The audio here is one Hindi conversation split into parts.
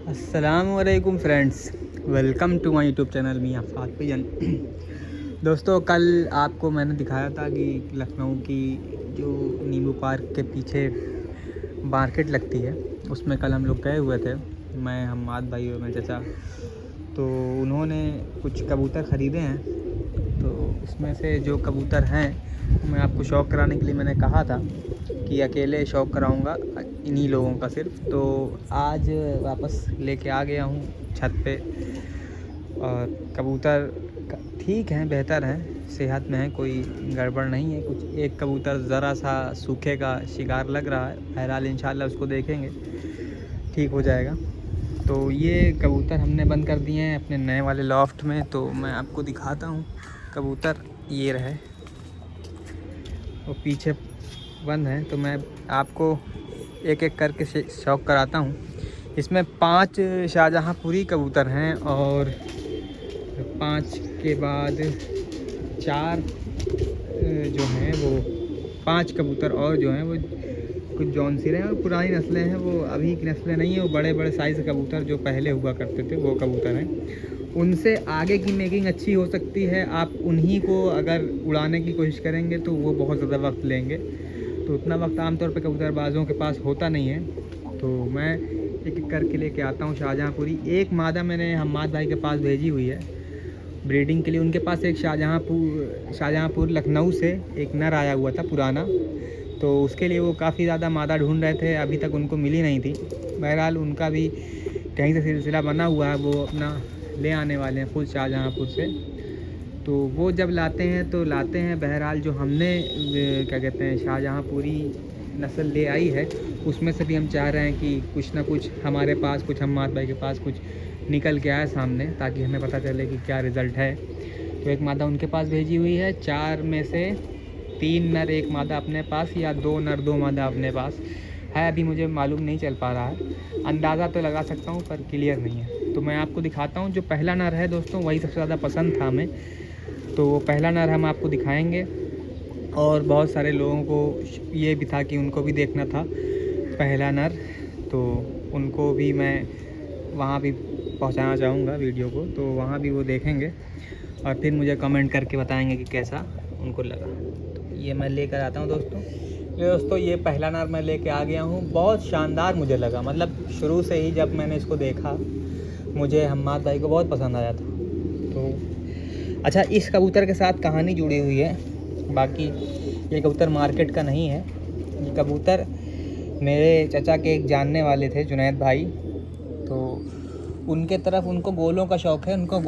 अस्सलामुअलैकुम friends, welcome to my YouTube channel मियां फातपिजन। दोस्तों, कल आपको मैंने दिखाया था कि लखनऊ की जो नींबू पार्क के पीछे मार्केट लगती है उसमें कल हम लोग गए हुए थे, मैं हम्माद भाई और मेरे चाचा। तो उन्होंने कुछ कबूतर ख़रीदे हैं, तो उसमें से जो कबूतर हैं मैं आपको शौक़ कराने के लिए मैंने कहा था कि अकेले शौक़ कराऊंगा इन्हीं लोगों का सिर्फ। तो आज वापस लेके आ गया हूँ छत पे। और कबूतर ठीक हैं, बेहतर हैं, सेहत में है, कोई गड़बड़ नहीं है। कुछ एक कबूतर ज़रा सा सूखे का शिकार लग रहा है, बहरहाल इंशाल्लाह उसको देखेंगे, ठीक हो जाएगा। तो ये कबूतर हमने बंद कर दिए हैं अपने नए वाले लॉफ्ट में। तो मैं आपको दिखाता हूँ कबूतर, ये रहे और पीछे बंद है। तो मैं आपको एक एक करके शौक़ कराता हूँ। इसमें 5 शाहजहाँपुरी कबूतर हैं और 5 के बाद 4 जो हैं वो 5 कबूतर और जो हैं वो कुछ जौनसिर हैं और पुरानी नस्लें हैं। वो अभी की नस्लें नहीं हैं, वो बड़े बड़े साइज़ कबूतर जो पहले हुआ करते थे वो कबूतर हैं। उनसे आगे की मेकिंग अच्छी हो सकती है। आप उन्हीं को अगर उड़ाने की कोशिश करेंगे तो वो बहुत ज़्यादा वक्त लेंगे, तो उतना वक्त आमतौर पर कबूतरबाज़ों के पास होता नहीं है। तो मैं एक एक करके लेके आता हूँ शाहजहाँपुरी। एक मादा मैंने हम्माद भाई के पास भेजी हुई है ब्रीडिंग के लिए। उनके पास एक शाहजहाँपुर लखनऊ से एक नर आया हुआ था पुराना, तो उसके लिए वो काफ़ी ज़्यादा मादा ढूंढ रहे थे, अभी तक उनको मिली नहीं थी। बहरहाल उनका भी कहीं से सिलसिला बना हुआ है, वो अपना ले आने वाले हैं खुद शाहजहाँपुर से। तो वो जब लाते हैं तो लाते हैं। बहरहाल जो हमने क्या कहते हैं शाहजहाँपुरी नस्ल ले आई है उसमें से भी हम चाह रहे हैं कि कुछ ना कुछ हमारे पास, कुछ हम्माद भाई के पास कुछ निकल के आए सामने, ताकि हमें पता चले कि क्या रिज़ल्ट है। तो एक मादा उनके पास भेजी हुई है, 4 में से 3 नर, एक मादा अपने पास, या 2 नर 2 मादा अपने पास है। अभी मुझे मालूम नहीं चल पा रहा है, अंदाज़ा तो लगा सकता हूँ पर क्लियर नहीं है। तो मैं आपको दिखाता हूँ। जो पहला नर है दोस्तों, वही सबसे ज़्यादा पसंद था हमें, तो वो पहला नर हम आपको दिखाएंगे। और बहुत सारे लोगों को ये भी था कि उनको भी देखना था पहला नर, तो उनको भी मैं वहाँ भी पहुँचाना चाहूँगा वीडियो को, तो वहाँ भी वो देखेंगे और फिर मुझे कमेंट करके बताएंगे कि कैसा उनको लगा। तो ये मैं लेकर आता हूँ दोस्तों, ये पहला नर मैं लेके आ गया हूँ। बहुत शानदार मुझे लगा, मतलब शुरू से ही जब मैंने इसको देखा मुझे हम्माद भाई को बहुत पसंद आया था। तो अच्छा, इस कबूतर के साथ कहानी जुड़ी हुई है, बाकी ये कबूतर मार्केट का नहीं है। ये कबूतर मेरे चचा के एक जानने वाले थे, जुनैद भाई, तो उनके तरफ उनको गोलों का शौक़ है। उनको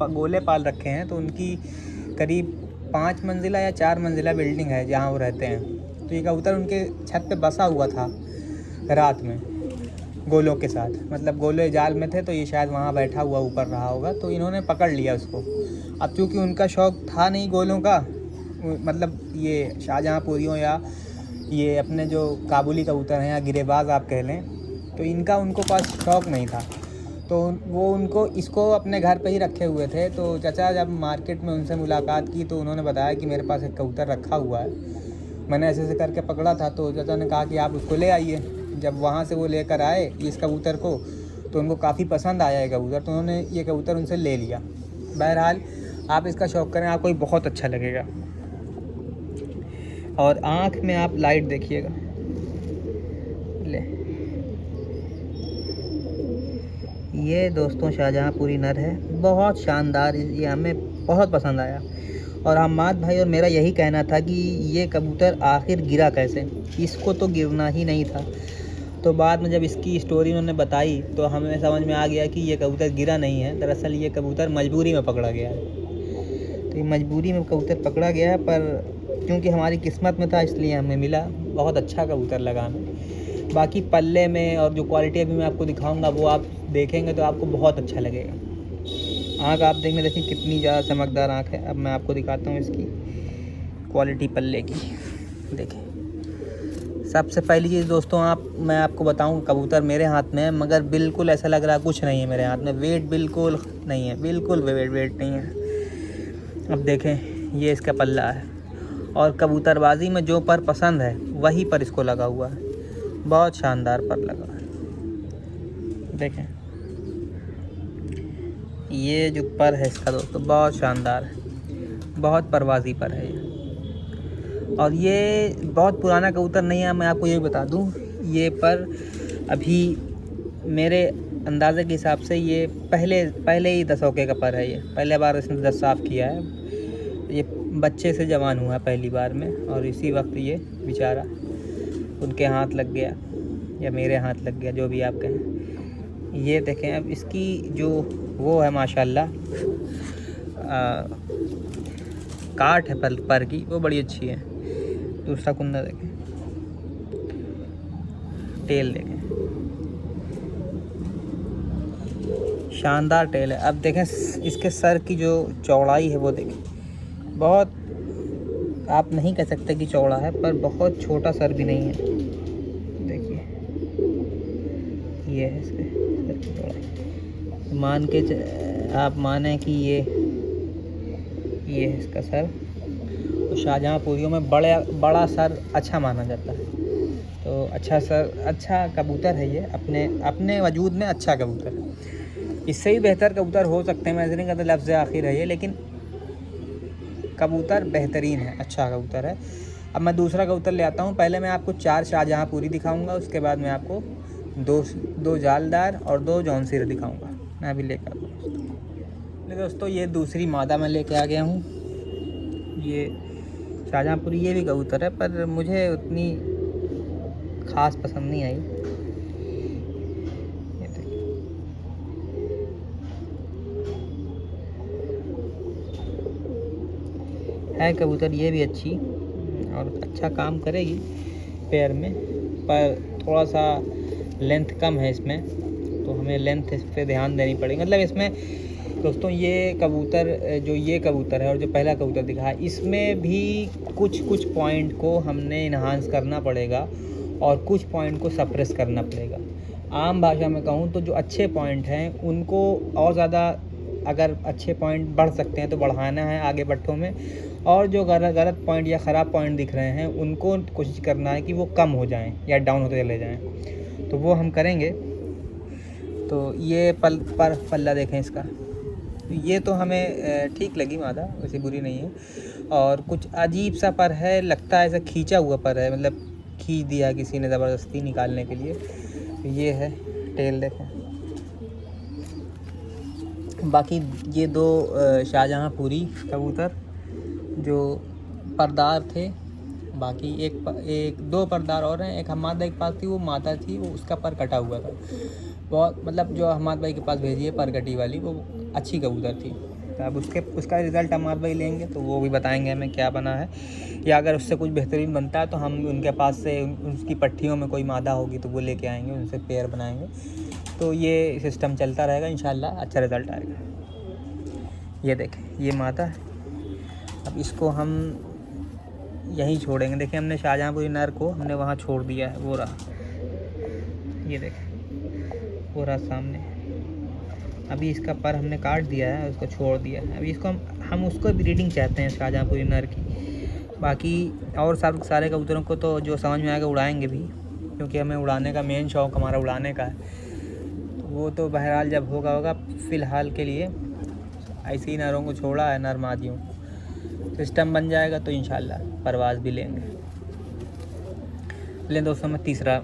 गोले पाल रखे हैं। तो उनकी करीब 5 मंजिला या 4 मंजिला बिल्डिंग है जहाँ वो रहते हैं। तो ये कबूतर उनके छत पे बसा हुआ था रात में गोलों के साथ, मतलब गोले जाल में थे, तो ये शायद वहाँ बैठा हुआ ऊपर रहा होगा, तो इन्होंने पकड़ लिया उसको। अब चूँकि उनका शौक़ था नहीं गोलों का, मतलब ये शाहजहाँपुरियों या ये अपने जो काबुली कबूतर हैं या गिरेबाज आप कह लें, तो इनका उनको पास शौक़ नहीं था। तो वो इसको अपने घर पे ही रखे हुए थे। तो चचा जब मार्केट में उनसे मुलाकात की तो उन्होंने बताया कि मेरे पास एक कबूतर रखा हुआ है, मैंने ऐसे करके पकड़ा था। तो चचा ने कहा कि आप उसको ले आइए। जब वहाँ से वो लेकर आए इस कबूतर को, तो उनको काफ़ी पसंद आया ये कबूतर, तो उन्होंने ये कबूतर उनसे ले लिया। बहरहाल आप इसका शौक़ करें, आपको बहुत अच्छा लगेगा। और आँख में आप लाइट देखिएगा, ले ये दोस्तों शाहजहाँपुरी नर है, बहुत शानदार, ये हमें बहुत पसंद आया। और हम्माद भाई और मेरा यही कहना था कि ये कबूतर आखिर गिरा कैसे, इसको तो गिरना ही नहीं था। तो बाद में जब इसकी स्टोरी उन्होंने बताई तो हमें समझ में आ गया कि ये कबूतर गिरा नहीं है, दरअसल ये कबूतर मजबूरी में पकड़ा गया है। तो ये मजबूरी में कबूतर पकड़ा गया है, पर क्योंकि हमारी किस्मत में था इसलिए हमें मिला। बहुत अच्छा कबूतर लगा हमें। बाकी पल्ले में और जो क्वालिटी अभी मैं आपको दिखाऊंगा वो आप देखेंगे तो आपको बहुत अच्छा लगेगा। आँख आप देखिए कितनी ज़्यादा चमकदार आँख है। अब मैं आपको दिखाता हूँ इसकी क्वालिटी पल्ले की। देखें, सबसे पहली चीज़ दोस्तों, मैं आपको बताऊं, कबूतर मेरे हाथ में है मगर बिल्कुल ऐसा लग रहा कुछ नहीं है मेरे हाथ में। वेट बिल्कुल नहीं है, बिल्कुल वेट नहीं है। अब देखें, ये इसका पल्ला है और कबूतरबाजी में जो पर पसंद है वही पर इसको लगा हुआ है। बहुत शानदार पर लगा है। देखें ये जो पर है इसका दोस्तों बहुत शानदार है, बहुत परवाज़ी पर है ये। और ये बहुत पुराना कबूतर नहीं है, मैं आपको ये बता दूं, ये पर अभी मेरे अंदाज़े के हिसाब से ये पहले ही 10 ओके का पर है। ये पहले बार इसने 10 साफ़ किया है। ये बच्चे से जवान हुआ पहली बार में, और इसी वक्त ये बेचारा उनके हाथ लग गया या मेरे हाथ लग गया, जो भी आप कहें। ये देखें अब इसकी जो वो है माशाल्लाह काट है पर की, वो बड़ी अच्छी है। दूसरा कुंदा देखें, टेल देखें, शानदार टेल है। अब देखें इसके सर की जो चौड़ाई है वो देखें, बहुत आप नहीं कह सकते कि चौड़ा है, पर बहुत छोटा सर भी नहीं है। देखिए ये है इसके सर की चौड़ाई, मान के आप माने कि ये है इसका सर। तो शाहजहाँपुरियों में बड़ा सर अच्छा माना जाता है। तो अच्छा सर, अच्छा कबूतर है ये, अपने वजूद में अच्छा कबूतर है। इससे ही बेहतर कबूतर हो सकते हैं, मैं ऐसे नहीं कहता लफ्ज़ आखिर है ये, लेकिन कबूतर बेहतरीन है, अच्छा कबूतर है। अब मैं दूसरा कबूतर ले आता हूँ। पहले मैं आपको 4 शाहजहाँपुरी दिखाऊंगा, उसके बाद मैं आपको दो जालदार और 2 जौनसिर दिखाऊंगा। मैं अभी लेकर आता हूँ। दोस्तों ये दूसरी मादा मैं लेके आ गया हूँ। ये शाहजहाँपुरी ये भी कबूतर है, पर मुझे उतनी ख़ास पसंद नहीं आई। है कबूतर ये भी अच्छी और अच्छा काम करेगी पैर में, पर थोड़ा सा लेंथ कम है इसमें, तो हमें लेंथ इस पर ध्यान देनी पड़ेगी। मतलब इसमें दोस्तों ये कबूतर है और जो पहला कबूतर दिखा है, इसमें भी कुछ पॉइंट को हमने इन्हांस करना पड़ेगा और कुछ पॉइंट को सप्रेस करना पड़ेगा। आम भाषा में कहूँ तो जो अच्छे पॉइंट हैं उनको और ज़्यादा, अगर अच्छे पॉइंट बढ़ सकते हैं तो बढ़ाना है आगे पट्टों में, और जो गलत पॉइंट या ख़राब पॉइंट दिख रहे हैं उनको कोशिश करना है कि वो कम हो जाएं या डाउन होते चले जाएं। तो वो हम करेंगे। तो ये पल्ला देखें इसका, ये तो हमें ठीक लगी मादा, वैसे बुरी नहीं है। और कुछ अजीब सा पर है, लगता है ऐसा खींचा हुआ पर है, मतलब खींच दिया किसी ने ज़बरदस्ती निकालने के लिए। तो ये है टेल देखें। बाकी ये 2 शाहजहाँपुरी कबूतर जो परदार थे, बाकी एक 2 परदार और हैं। एक हमाद भाई के पास थी, वो माता थी, वो उसका पर कटा हुआ था बहुत, मतलब जो हमाद भाई के पास भेजी है पर कटी वाली, वो अच्छी कबूतर थी। तो अब उसका रिज़ल्ट हमाद भाई लेंगे तो वो भी बताएंगे हमें क्या बना है, या अगर उससे कुछ बेहतरीन बनता है तो हम उनके पास से उसकी पट्टियों में कोई मादा होगी तो वो लेके आएंगे, उनसे पेयर बनाएंगे। तो ये सिस्टम चलता रहेगा, इंशाल्लाह अच्छा रिज़ल्ट आएगा। ये देखें ये मादा है। अब इसको हम यहीं छोड़ेंगे। देखिए हमने शाहजहाँपुरी नर को हमने वहाँ छोड़ दिया है, वो रहा, ये देखें वो रहा सामने। अभी इसका पर हमने काट दिया है, उसको छोड़ दिया है। अभी इसको हम उसको ब्रीडिंग चाहते हैं शाहजहाँपुरी नर की। बाकी और सारे कबूतरों को तो जो समझ में आएगा उड़ाएंगे भी, क्योंकि हमें उड़ाने का मेन शौक़ हमारा उड़ाने का है। तो वो तो बहरहाल जब होगा। फ़िलहाल के लिए ऐसे ही नरों को छोड़ा है, नर मादियों सिस्टम बन जाएगा तो इंशाल्लाह परवाज़ भी लेंगे। ले दोस्तों मैं तीसरा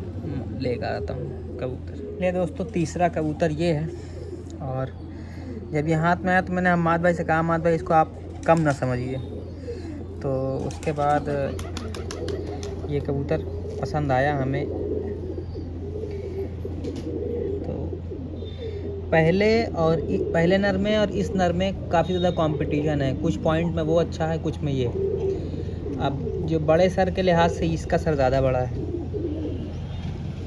लेकर आता हूँ कबूतर। ले दोस्तों तीसरा कबूतर ये है, और जब ये हाथ में आया तो मैंने हमाद भाई से कहा, हमाद भाई इसको आप कम ना समझिए। तो उसके बाद ये कबूतर पसंद आया हमें। तो पहले नर में और इस नर में काफ़ी ज़्यादा कंपटीशन है, कुछ पॉइंट में वो अच्छा है, कुछ में ये। अब जो बड़े सर के लिहाज से इसका सर ज़्यादा बड़ा है,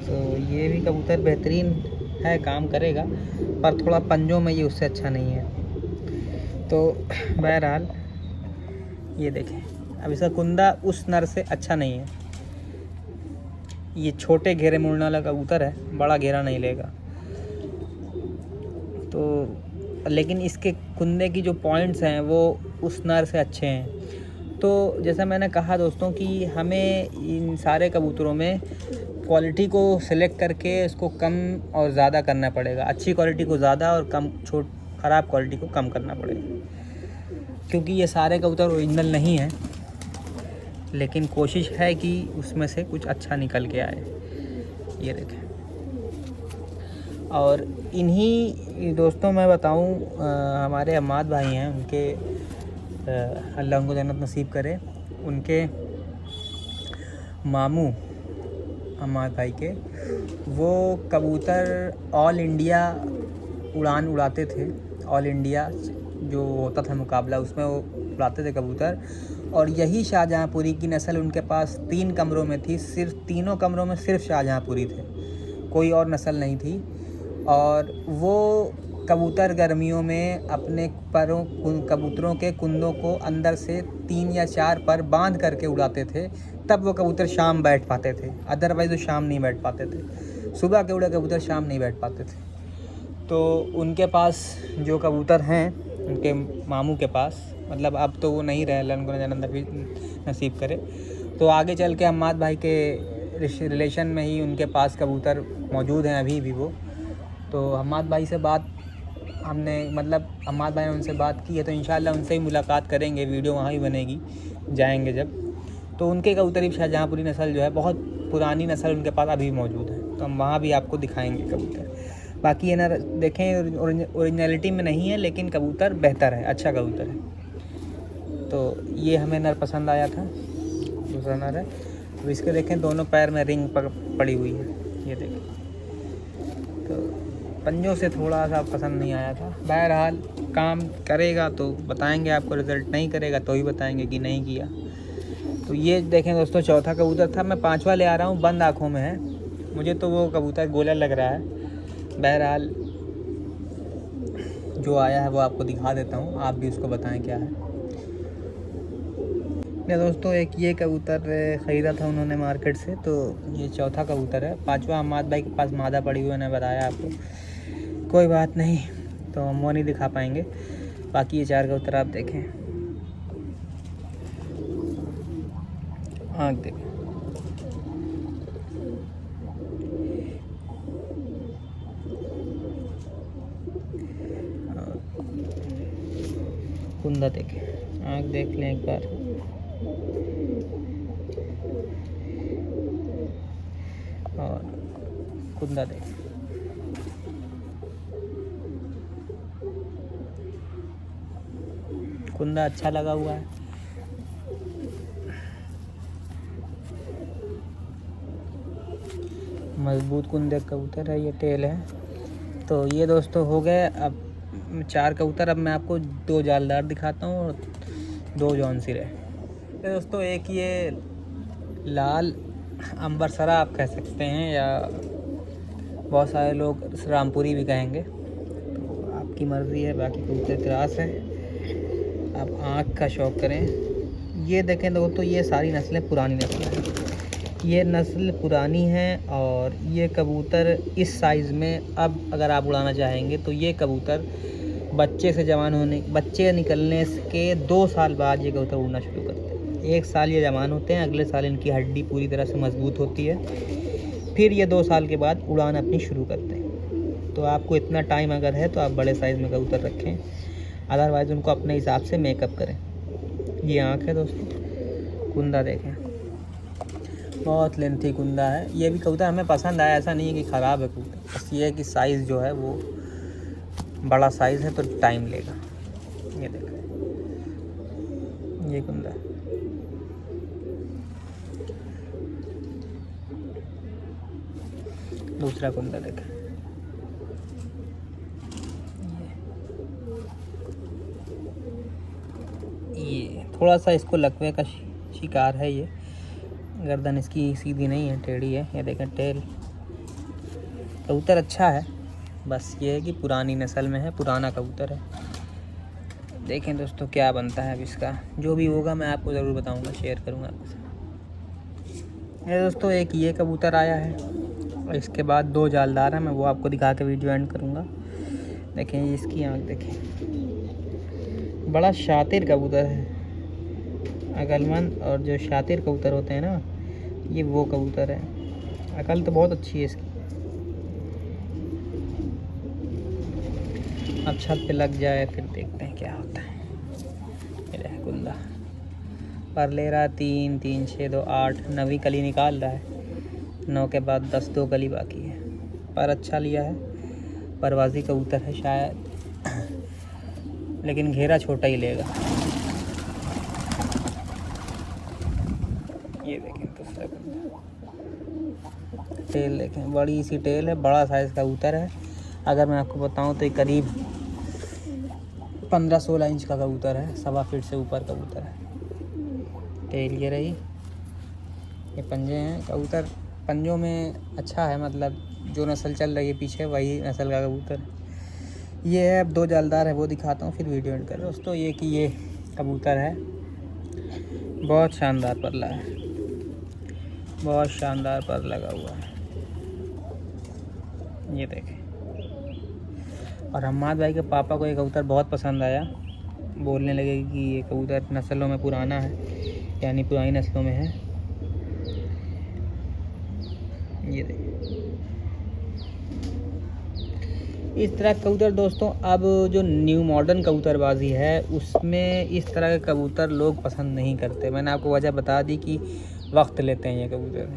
तो ये भी कबूतर बेहतरीन है, काम करेगा, पर थोड़ा पंजों में ये उससे अच्छा नहीं है। तो बहरहाल ये देखें, अब इसका कुंदा उस नर से अच्छा नहीं है। ये छोटे घेरे मुड़ने वाला कबूतर है, बड़ा घेरा नहीं लेगा। तो लेकिन इसके कुंदे की जो पॉइंट्स हैं वो उस नर से अच्छे हैं। तो जैसा मैंने कहा दोस्तों कि हमें इन सारे कबूतरों में क्वालिटी को सिलेक्ट करके इसको कम और ज़्यादा करना पड़ेगा। अच्छी क्वालिटी को ज़्यादा और ख़राब क्वालिटी को कम करना पड़ेगा, क्योंकि ये सारे कबूतर ओरिजिनल नहीं हैं, लेकिन कोशिश है कि उसमें से कुछ अच्छा निकल के आए। ये देखें। और इन्हीं दोस्तों मैं बताऊं, हमारे अम्माद भाई हैं, उनके अल्लाह उनको जन्नत नसीब करे, उनके मामू अम्माद भाई के, वो कबूतर ऑल इंडिया उड़ान उड़ाते थे। ऑल इंडिया जो होता था मुकाबला, उसमें वो उड़ाते थे कबूतर। और यही शाहजहाँपुरी की नस्ल उनके पास 3 कमरों में थी। सिर्फ तीनों कमरों में सिर्फ शाहजहाँपुरी थे, कोई और नस्ल नहीं थी। और वो कबूतर गर्मियों में अपने परों कबूतरों के कुंदों को अंदर से 3 या 4 पर बांध करके उड़ाते थे, तब वो कबूतर शाम बैठ पाते थे। अदरवाइज़ वो शाम नहीं बैठ पाते थे। सुबह के उड़े कबूतर शाम नहीं बैठ पाते थे। तो उनके पास जो कबूतर हैं, उनके मामू के पास, मतलब अब तो वो नहीं रहे, अल्लाह उनको जन्नत नसीब करे। तो आगे चल के अम्माद भाई के रिलेशन में ही उनके पास कबूतर मौजूद हैं अभी भी वो। तो अम्माद भाई से बात हमने, मतलब अम्माद भाई ने उनसे बात की है, तो इंशाल्लाह उनसे ही मुलाकात करेंगे। वीडियो वहाँ ही बनेगी जाएंगे जब। तो उनके कबूतर शाहजहाँपुरी नस्ल जो है, बहुत पुरानी नस्ल उनके पास अभी मौजूद है, तो हम वहाँ भी आपको दिखाएंगे कबूतर। बाकी ये नर देखें, ओरिजिनलिटी में नहीं है, लेकिन कबूतर बेहतर है, अच्छा कबूतर है। तो ये हमें नर पसंद आया था, दूसरा नर है। तो इसके देखें दोनों पैर में रिंग पड़ी हुई है, ये देखें। तो पंजों से थोड़ा सा पसंद नहीं आया था। बहरहाल काम करेगा तो बताएंगे आपको, रिज़ल्ट नहीं करेगा तो ही बताएंगे कि नहीं किया। तो ये देखें दोस्तों, चौथा कबूतर था। मैं 5वां ले आ रहा हूँ, बंद आँखों में है। मुझे तो वो कबूतर गोला लग रहा है। बहरहाल जो आया है वो आपको दिखा देता हूँ, आप भी उसको बताएं क्या है। नहीं दोस्तों, एक ये कबूतर ख़रीदा था उन्होंने मार्केट से, तो ये चौथा कबूतर है। 5वां अम्माद भाई के पास मादा पड़ी हुई है, मैंने बताया आपको। कोई बात नहीं, तो हम वो नहीं दिखा पाएंगे। बाकी ये 4 कबूतर आप देखें, आँख देखें, कुंदा देखें, आँख देख लें एक बार। और कुंदा देखें, कुंदा अच्छा लगा हुआ है। मजबूत कुंदे कबूतर है, ये टेल है। तो ये दोस्तों हो गए अब 4 कबूतर। अब मैं आपको 2 जालदार दिखाता हूँ और 2 जौनसिर है। तो दोस्तों, एक ये लाल अंबरसरा आप कह सकते हैं, या बहुत सारे लोग रामपुरी भी कहेंगे, तो आपकी मर्ज़ी है। बाकी कबूतर त्रास है, आप आँख का शौक़ करें। ये देखें दोस्तों, ये सारी नस्लें पुरानी नस्लें हैं। ये नस्ल पुरानी है और ये कबूतर इस साइज़ में, अब अगर आप उड़ाना चाहेंगे तो ये कबूतर बच्चे निकलने के 2 साल बाद ये कबूतर उड़ना शुरू करते हैं। 1 साल ये जवान होते हैं, अगले साल इनकी हड्डी पूरी तरह से मजबूत होती है, फिर ये 2 साल के बाद उड़ान अपनी शुरू करते हैं। तो आपको इतना टाइम अगर है तो आप बड़े साइज़ में कबूतर रखें, अदरवाइज़ उनको अपने हिसाब से मेकअप करें। ये आँख है दोस्तों, कुंदा देखें, बहुत लेंथी कुंदा है। ये भी कबूतर हमें पसंद आया, ऐसा नहीं है कि ख़राब है कबूतर, बस ये है कि साइज़ जो है वो बड़ा साइज़ है तो टाइम लेगा। ये देखो, ये कुंदा, दूसरा कुंदा देखें, ये थोड़ा सा इसको लकवे का शिकार है। ये गर्दन इसकी सीधी नहीं है, टेढ़ी है। ये देखें टेल। कबूतर अच्छा है, बस ये है कि पुरानी नस्ल में है, पुराना कबूतर है। देखें दोस्तों क्या बनता है अब इसका। जो भी होगा मैं आपको ज़रूर बताऊंगा, शेयर करूंगा आपसे। ये दोस्तों, एक ये कबूतर आया है और इसके बाद 2 जालदार हैं, मैं वो आपको दिखा के वीडियो एंड करूंगा। देखें इसकी आँख देखें, बड़ा शातिर कबूतर है, अक्लमंद। और जो शातिर कबूतर होते हैं ना, ये वो कबूतर है। अकल तो बहुत अच्छी है इसकी। अब छत पे लग जाए फिर देखते हैं क्या होता है। ये रहा कुंदा पर ले रहा है 3 3 6 2 8 9वीं कली निकाल रहा है। 9 के बाद 10 2 कली बाकी है। पर अच्छा लिया है, परवाज़ी कबूतर है शायद, लेकिन घेरा छोटा ही लेगा। ये देखें दूसरा कुंदा, टेल देखें, बड़ी सी टेल है, बड़ा साइज़ का कबूतर है। अगर मैं आपको बताऊं तो ये करीब 15-16 इंच का कबूतर है, 1.25 फीट से ऊपर कबूतर है। टेल ये रही, ये पंजे हैं। कबूतर पंजों में अच्छा है, मतलब जो नस्ल चल रही है पीछे वही नस्ल का कबूतर है। ये है, अब 2 जालदार है वो दिखाता हूँ फिर वीडियो एंड कर। दोस्तों ये कि ये कबूतर है, बहुत शानदार परला है, बहुत शानदार पर लगा हुआ है। ये देखें। और हम्माद भाई के पापा को ये कबूतर बहुत पसंद आया, बोलने लगे कि ये कबूतर नस्लों में पुराना है, यानी पुरानी नस्लों में है। ये देखें, इस तरह के कबूतर दोस्तों अब जो न्यू मॉडर्न कबूतरबाजी है उसमें इस तरह के कबूतर लोग पसंद नहीं करते। मैंने आपको वजह बता दी कि वक्त लेते हैं ये कबूतर,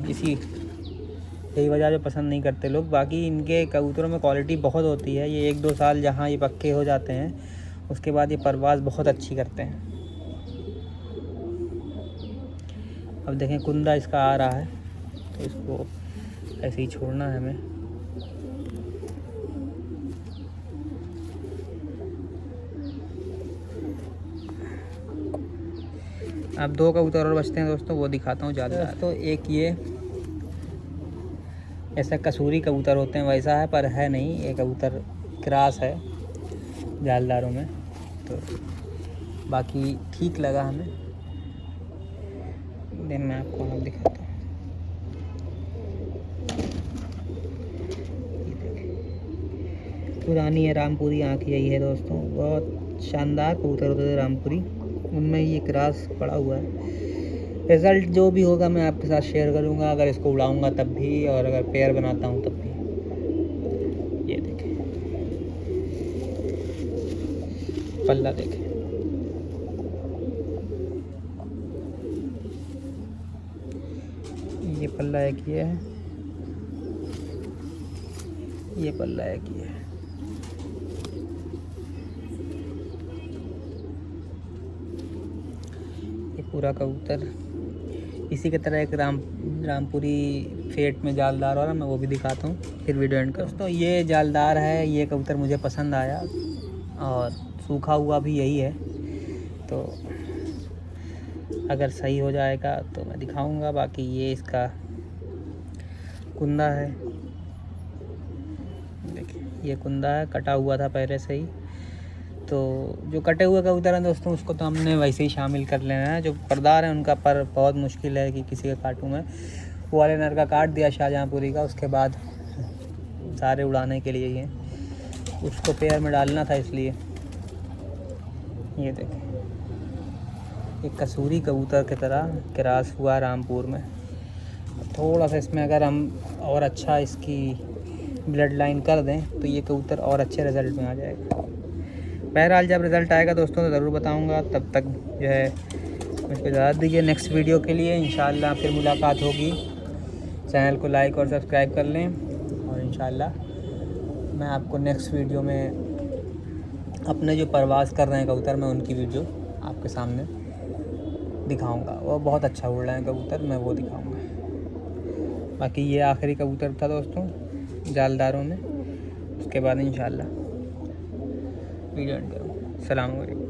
यही वजह जो पसंद नहीं करते लोग। बाकी इनके कबूतरों में क्वालिटी बहुत होती है। ये 1-2 साल जहाँ ये पक्के हो जाते हैं उसके बाद ये परवाज़ बहुत अच्छी करते हैं। अब देखें कुंदा इसका आ रहा है तो इसको ऐसे ही छोड़ना है हमें। अब 2 कबूतर और बचते हैं दोस्तों, वो दिखाता हूँ ज़्यादा। दोस्तों एक ये ऐसा कसूरी कबूतर होते हैं वैसा है, पर है नहीं, ये कबूतर क्रॉस है जालदारों में, तो बाकी ठीक लगा हमें। देन मैं आपको हम दिखाता हूँ। पुरानी है रामपुरी आँख, यही है दोस्तों, बहुत शानदार कबूतर होते थे रामपुरी, उनमें ये क्रॉस पड़ा हुआ है। रिज़ल्ट जो भी होगा मैं आपके साथ शेयर करूंगा, अगर इसको उड़ाऊंगा तब भी और अगर पेयर बनाता हूं तब भी। ये देखें पल्ला, देखें ये पल्ला एक ये है, ये पल्ला एक ये है। ये पूरा कबूतर इसी की तरह एक रामपुरी फेट में जालदार हो रहा, मैं वो भी दिखाता हूँ फिर वीडियो एंड कर। दोस्तों ये जालदार है, ये कबूतर मुझे पसंद आया और सूखा हुआ भी यही है, तो अगर सही हो जाएगा तो मैं दिखाऊंगा। बाकी ये इसका कुंदा है, देखिए ये कुंदा है, कटा हुआ था पहले से ही। तो जो कटे हुए कबूतर हैं दोस्तों उसको तो हमने वैसे ही शामिल कर लेना है। जो परदार हैं उनका पर बहुत मुश्किल है कि किसी का काटूँ मैं, वो वाले नर का काट दिया शाहजहाँपुरी का, उसके बाद सारे उड़ाने के लिए ही हैं, उसको पेयर में डालना था इसलिए। ये देखें एक कसूरी कबूतर की तरह क्रॉस हुआ रामपुर में। थोड़ा सा इसमें अगर हम और अच्छा इसकी ब्लड लाइन कर दें तो ये कबूतर और अच्छे रिज़ल्ट में आ जाएगा। बहरहाल जब रिज़ल्ट आएगा दोस्तों तो ज़रूर बताऊंगा, तब तक जो है मुझको इजाज़त दीजिए। नेक्स्ट वीडियो के लिए इंशाल्लाह फिर मुलाकात होगी। चैनल को लाइक और सब्सक्राइब कर लें और इंशाल्लाह मैं आपको नेक्स्ट वीडियो में अपने जो परवाज़ कर रहे हैं कबूतर, मैं उनकी वीडियो आपके सामने दिखाऊंगा। वो बहुत अच्छा उड़ रहे हैं कबूतर, मैं वो दिखाऊंगा। बाकी ये आखिरी कबूतर था दोस्तों जालदारों में, उसके बाद इंशाल्लाह वीडियो एंड करूँ। सलाम अलैकुम।